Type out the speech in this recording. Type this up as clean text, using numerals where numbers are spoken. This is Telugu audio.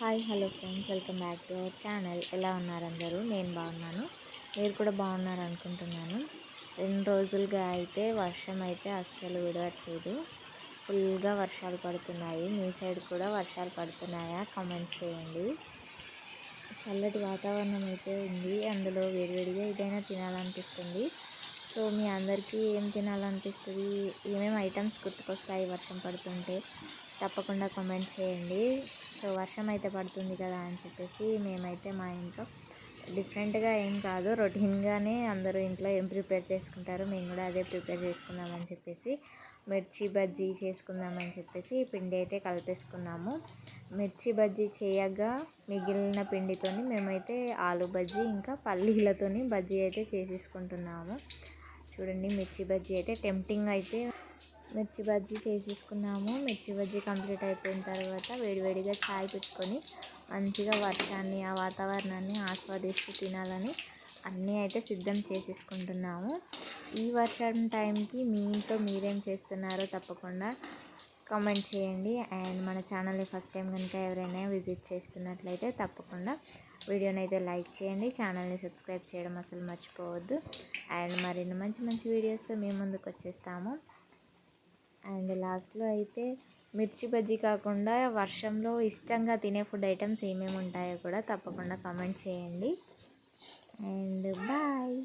Hi hello friends, welcome back to our channel. ఎలా ఉన్నారు అందరూ? నేను బాగున్నాను, మీరు కూడా బాగున్నారు అనుకుంటున్నాను. 2 రోజులుగా అయితే వర్షం అయితే అస్సలు విడవట్లేదు. ఫుల్గా వర్షాలు పడుతున్నాయి. మీ సైడ్ కూడా వర్షాలు పడుతున్నాయా? కామెంట్ చేయండి. చల్లటి వాతావరణం అయితే ఉంది. అందులో వేడివేడిగా ఏదైనా తినాలనిపిస్తుంది. సో మీ అందరికీ ఏం తినాలనిపిస్తుంది, ఏమేమి ఐటమ్స్ గుర్తుకొస్తాయి వర్షం పడుతుంటే? తప్పకుండా కామెంట్ చేయండి. సో వర్షం అయితే పడుతుంది కదా అని చెప్పేసి మేమైతే మా ఇంట్లో డిఫరెంట్గా ఏం కాదు, రొటీన్గానే అందరూ ఇంట్లో ఏం ప్రిపేర్ చేసుకుంటారో మేము కూడా అదే ప్రిపేర్ చేసుకుందామని చెప్పేసి మిర్చి బజ్జీ చేసుకుందామని చెప్పేసి పిండి అయితే కలిపేసుకున్నాము. మిర్చి బజ్జీ చేయగా మిగిలిన పిండితోని మేమైతే ఆలు బజ్జీ ఇంకా పల్లీలతోని బజ్జీ అయితే చేసేసుకుంటున్నాము. చూడండి, మిర్చి బజ్జీ అయితే టెంప్టింగ్ అయితే మిర్చి బజ్జీ చేసేసుకున్నాము. మిర్చి బజ్జీ కంప్లీట్ అయిపోయిన తర్వాత వేడివేడిగా చాయ్ పెట్టుకొని మంచిగా వర్షాన్ని, ఆ వాతావరణాన్ని ఆస్వాదిస్తూ తినాలని అన్నీ అయితే సిద్ధం చేసేసుకుంటున్నాము. ఈ వర్షం టైంకి మీ ఇంట్లో మీరేం చేస్తున్నారో తప్పకుండా కామెంట్ చేయండి. అండ్ మన ఛానల్ని ఫస్ట్ టైం కనుక ఎవరైనా విజిట్ చేస్తున్నట్లయితే తప్పకుండా వీడియోని అయితే లైక్ చేయండి, ఛానల్ని సబ్స్క్రైబ్ చేయడం అసలు మర్చిపోవద్దు. అండ్ మరిన్ని మంచి మంచి వీడియోస్తో మేము ముందుకు వచ్చేస్తాము. అండ్ లాస్ట్లో అయితే మిర్చి బజ్జీ కాకుండా వర్షంలో ఇష్టంగా తినే ఫుడ్ ఐటమ్స్ ఏమేమి ఉంటాయో కూడా తప్పకుండా కామెంట్ చేయండి. And bye.